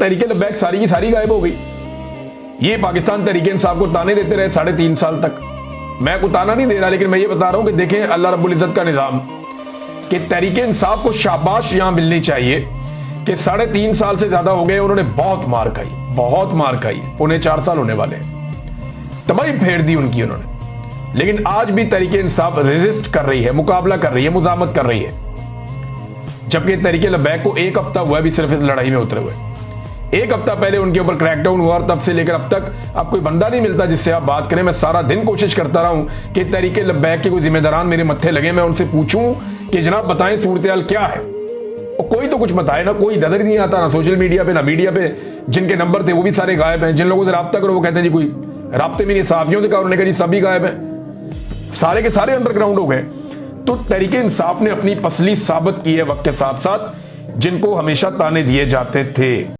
तहरीक लब्बैक सारी की सारी गायब हो गई। ये पाकिस्तान तहरीक इंसाफ को ताने देते रहे 3.5 साल तक। मैं को ताना नहीं दे रहा, लेकिन मैं ये बता रहा हूं कि देखें अल्लाह रब्बुल इज्जत का निजाम कि तहरीक इंसाफ को शाबाश यहां मिलनी चाहिए कि 3.5 साल से ज्यादा हो गए, उन्होंने बहुत मार खाई, बहुत मार खाई। 3.25 साल होने वाले हैं, तबाही फेर दी उनकी उन्होंने। लेकिन आज भी तहरीक इंसाफ रेजिस्ट कर रही है, मुकाबला कर रही है, मुजामत कर रही है। जबकि तहरीक लब्बैक को 1 हफ्ता हुआ भी सिर्फ इस लड़ाई में उतरे हुए। 1 हफ्ता पहले उनके ऊपर क्रैकडाउन हुआ और तब से लेकर अब तक अब कोई बंदा नहीं मिलता जिससे आप बात करें। मैं सारा दिन कोशिश करता रहा हूं कि तहरीक लब्बैक के कोई जिम्मेदारान मेरे मत्थे लगे, मैं उनसे पूछूं कि जनाब बताएं सूरत क्या है। और कोई तो कुछ बताए ना, कोई नजर नहीं आता, ना सोशल मीडिया पे ना मीडिया पे। जिनके नंबर थे वो भी सारे गायब हैं। जिन लोगों से रब्ता करो वो कहते हैं जी कोई राब्ते में नहीं। साफियों से कहा, उन्होंने कहा जी सभी गायब हैं, सारे के सारे अंडरग्राउंड हो गए। तो तहरीक इंसाफ ने अपनी पसली साबित की है वक्त के साथ साथ, जिनको हमेशा ताने दिए जाते थे।